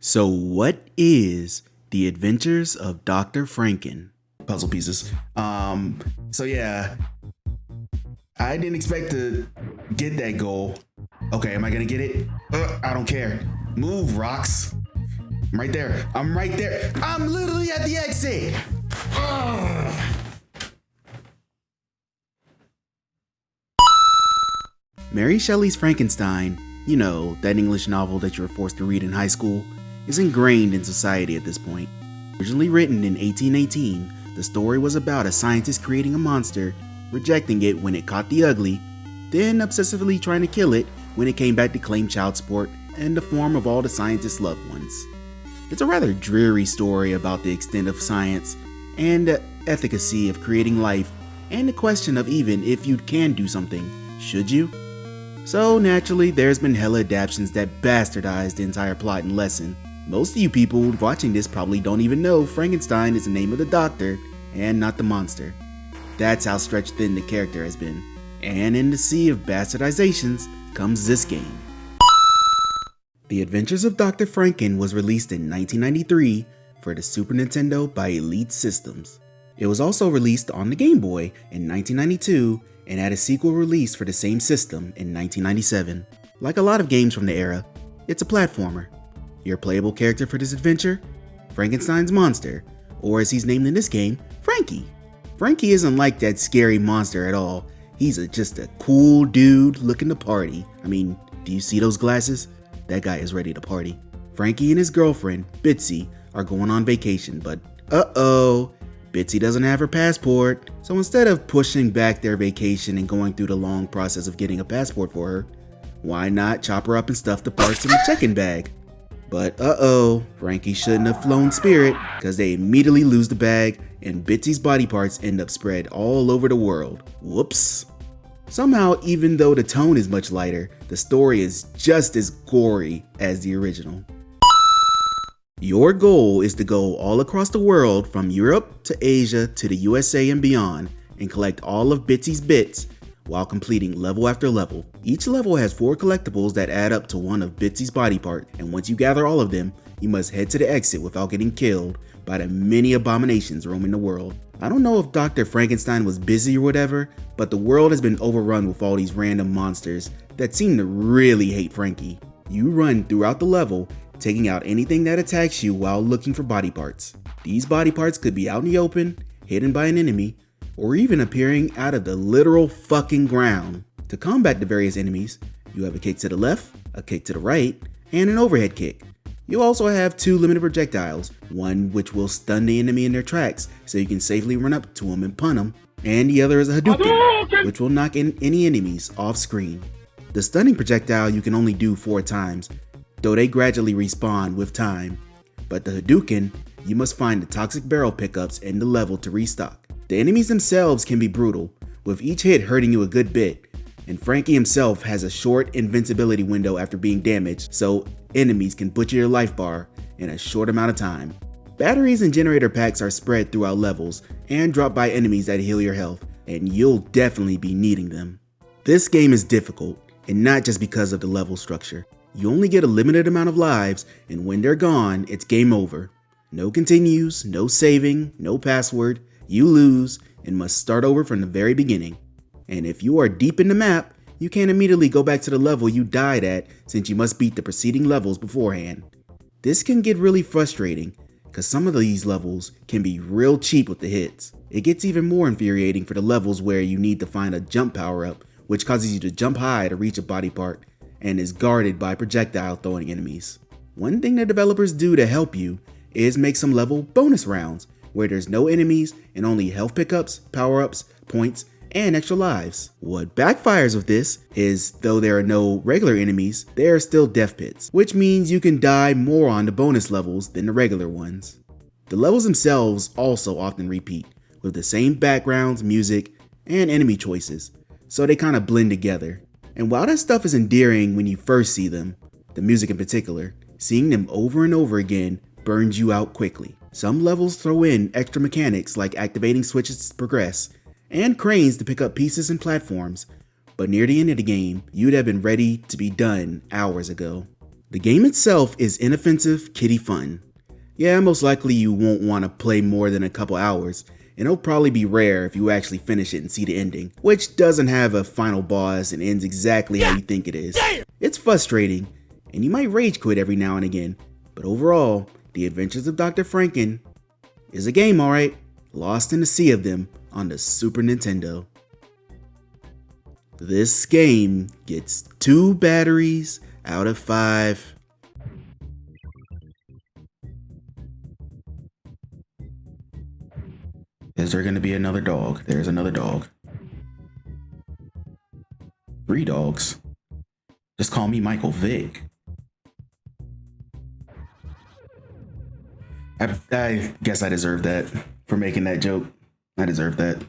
So what is The Adventures of Dr. Franken? Puzzle pieces. So yeah, I didn't expect to get that goal. Okay, am I gonna get it? I don't care. Move, rocks. I'm right there. I'm right there. I'm literally at the exit. Ugh. Mary Shelley's Frankenstein, you know, that English novel that you were forced to read in high school, is ingrained in society at this point. Originally written in 1818, the story was about a scientist creating a monster, rejecting it when it caught the ugly, then obsessively trying to kill it when it came back to claim child support in the form of all the scientist's loved ones. It's a rather dreary story about the extent of science and the efficacy of creating life and the question of even if you can do something, should you? So naturally, there's been hella adaptations that bastardize the entire plot and lesson. Most of you people watching this probably don't even know Frankenstein is the name of the doctor and not the monster. That's how stretched thin the character has been. And in the sea of bastardizations comes this game. The Adventures of Dr. Franken was released in 1993 for the Super Nintendo by Elite Systems. It was also released on the Game Boy in 1992 and had a sequel release for the same system in 1997. Like a lot of games from the era, it's a platformer. Your playable character for this adventure? Frankenstein's monster, or as he's named in this game, Frankie. Frankie isn't like that scary monster at all. He's just a cool dude looking to party. I mean, do you see those glasses? That guy is ready to party. Frankie and his girlfriend, Bitsy, are going on vacation, but Bitsy doesn't have her passport. So instead of pushing back their vacation and going through the long process of getting a passport for her, why not chop her up and stuff the parts in the check-in bag? But Frankie shouldn't have flown Spirit, because they immediately lose the bag and Bitsy's body parts end up spread all over the world. Whoops. Somehow, even though the tone is much lighter, the story is just as gory as the original. Your goal is to go all across the world from Europe to Asia to the USA and beyond and collect all of Bitsy's bits while completing level after level. Each level has 4 collectibles that add up to one of Bitsy's body part, and once you gather all of them, you must head to the exit without getting killed by the many abominations roaming the world. I don't know if Dr. Frankenstein was busy or whatever, but the world has been overrun with all these random monsters that seem to really hate Frankie. You run throughout the level, taking out anything that attacks you while looking for body parts. These body parts could be out in the open, hidden by an enemy, or even appearing out of the literal fucking ground. To combat the various enemies, you have a kick to the left, a kick to the right, and an overhead kick. You also have 2 limited projectiles, one which will stun the enemy in their tracks so you can safely run up to them and punt them, and the other is a Hadouken, which will knock any enemies off screen. The stunning projectile you can only do 4 times, though they gradually respawn with time, but the Hadouken, you must find the toxic barrel pickups in the level to restock. The enemies themselves can be brutal, with each hit hurting you a good bit, and Frankie himself has a short invincibility window after being damaged, so enemies can butcher your life bar in a short amount of time. Batteries and generator packs are spread throughout levels and dropped by enemies that heal your health, and you'll definitely be needing them. This game is difficult, and not just because of the level structure. You only get a limited amount of lives, and when they're gone, it's game over. No continues, no saving, no password. You lose and must start over from the very beginning. And if you are deep in the map, you can't immediately go back to the level you died at since you must beat the preceding levels beforehand. This can get really frustrating because some of these levels can be real cheap with the hits. It gets even more infuriating for the levels where you need to find a jump power up, which causes you to jump high to reach a body part and is guarded by projectile throwing enemies. One thing the developers do to help you is make some level bonus rounds where there's no enemies and only health pickups, power-ups, points, and extra lives. What backfires with this is, though there are no regular enemies, there are still death pits, which means you can die more on the bonus levels than the regular ones. The levels themselves also often repeat, with the same backgrounds, music, and enemy choices, so they kind of blend together. And while that stuff is endearing when you first see them, the music in particular, seeing them over and over again burns you out quickly. Some levels throw in extra mechanics like activating switches to progress, and cranes to pick up pieces and platforms, but near the end of the game, you'd have been ready to be done hours ago. The game itself is inoffensive, kiddie fun. Yeah, most likely you won't want to play more than a couple hours, and it'll probably be rare if you actually finish it and see the ending, which doesn't have a final boss and ends exactly how you think it is. It's frustrating, and you might rage quit every now and again, but overall, The Adventures of Dr. Franken is a game, alright, lost in the sea of them on the Super Nintendo. This game gets 2 batteries out of 5. Is there going to be another dog? There's another dog. 3 dogs. Just call me Michael Vick. I guess I deserve that for making that joke. I deserve that.